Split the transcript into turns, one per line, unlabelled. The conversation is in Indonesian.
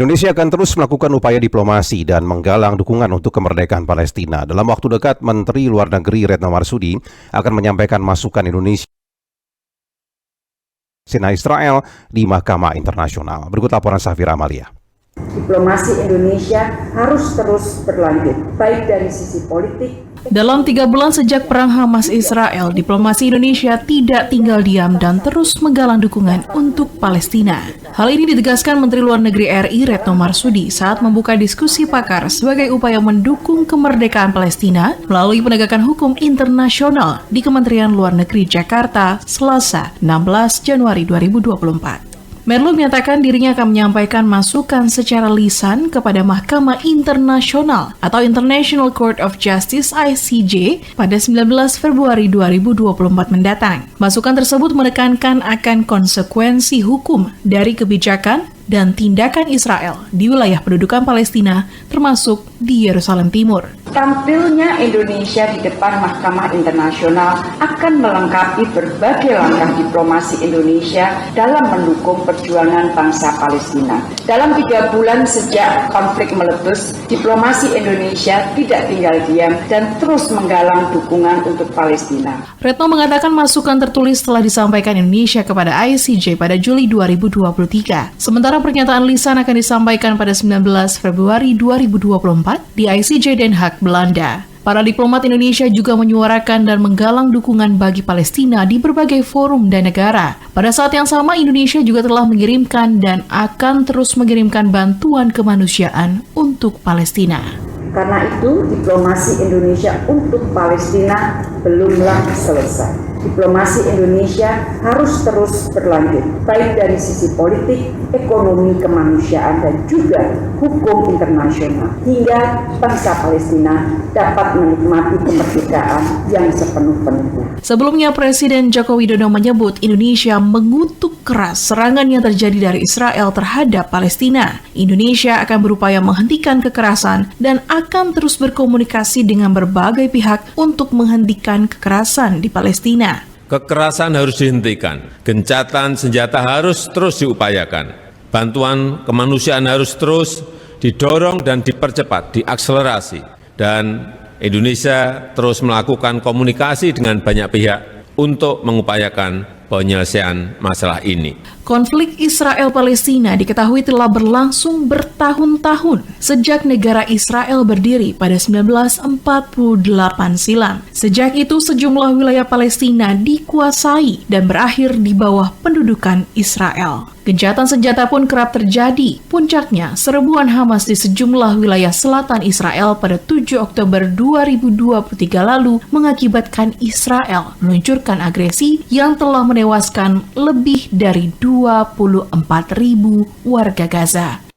Indonesia akan terus melakukan upaya diplomasi dan menggalang dukungan untuk kemerdekaan Palestina. Dalam waktu dekat, Menteri Luar Negeri Retno Marsudi akan menyampaikan masukan Indonesia Israel di Mahkamah Internasional. Berikut laporan Safira Amalia.
Diplomasi Indonesia harus terus berlanjut, baik dari sisi politik.
Dalam 3 bulan sejak perang Hamas-Israel, diplomasi Indonesia tidak tinggal diam dan terus menggalang dukungan untuk Palestina. Hal ini ditegaskan Menteri Luar Negeri RI Retno Marsudi saat membuka diskusi pakar sebagai upaya mendukung kemerdekaan Palestina melalui penegakan hukum internasional di Kementerian Luar Negeri Jakarta, Selasa, 16 Januari 2024. Menlu menyatakan dirinya akan menyampaikan masukan secara lisan kepada Mahkamah Internasional atau International Court of Justice (ICJ) pada 19 Februari 2024 mendatang. Masukan tersebut menekankan akan konsekuensi hukum dari kebijakan dan tindakan Israel di wilayah pendudukan Palestina, termasuk di Yerusalem Timur.
Tampilnya Indonesia di depan Mahkamah Internasional akan melengkapi berbagai langkah diplomasi Indonesia dalam mendukung perjuangan bangsa Palestina. Dalam 3 bulan sejak konflik meletus, diplomasi Indonesia tidak tinggal diam dan terus menggalang dukungan untuk Palestina.
Retno mengatakan masukan tertulis telah disampaikan Indonesia kepada ICJ pada Juli 2023. Sementara pernyataan lisan akan disampaikan pada 19 Februari 2024 di ICJ Den Haag, Belanda. Para diplomat Indonesia juga menyuarakan dan menggalang dukungan bagi Palestina di berbagai forum dan negara. Pada saat yang sama, Indonesia juga telah mengirimkan dan akan terus mengirimkan bantuan kemanusiaan untuk Palestina.
Karena itu, diplomasi Indonesia untuk Palestina belumlah selesai. Diplomasi Indonesia harus terus berlanjut, baik dari sisi politik, ekonomi, kemanusiaan, dan juga hukum internasional, hingga bangsa Palestina dapat menikmati kemerdekaan yang sepenuh-penuhnya.
Sebelumnya, Presiden Joko Widodo menyebut Indonesia mengutuk keras serangan yang terjadi dari Israel terhadap Palestina. Indonesia akan berupaya menghentikan kekerasan dan akan terus berkomunikasi dengan berbagai pihak untuk menghentikan kekerasan di Palestina.
Kekerasan harus dihentikan, gencatan senjata harus terus diupayakan, bantuan kemanusiaan harus terus didorong dan dipercepat, diakselerasi, dan Indonesia terus melakukan komunikasi dengan banyak pihak untuk mengupayakan penyelesaian masalah ini.
Konflik Israel-Palestina diketahui telah berlangsung bertahun-tahun sejak negara Israel berdiri pada 1948 silam. Sejak itu, sejumlah wilayah Palestina dikuasai dan berakhir di bawah pendudukan Israel. Gencatan senjata pun kerap terjadi. Puncaknya, serbuan Hamas di sejumlah wilayah selatan Israel pada 7 Oktober 2023 lalu mengakibatkan Israel meluncurkan agresi yang telah menewaskan lebih dari 24.000 warga Gaza.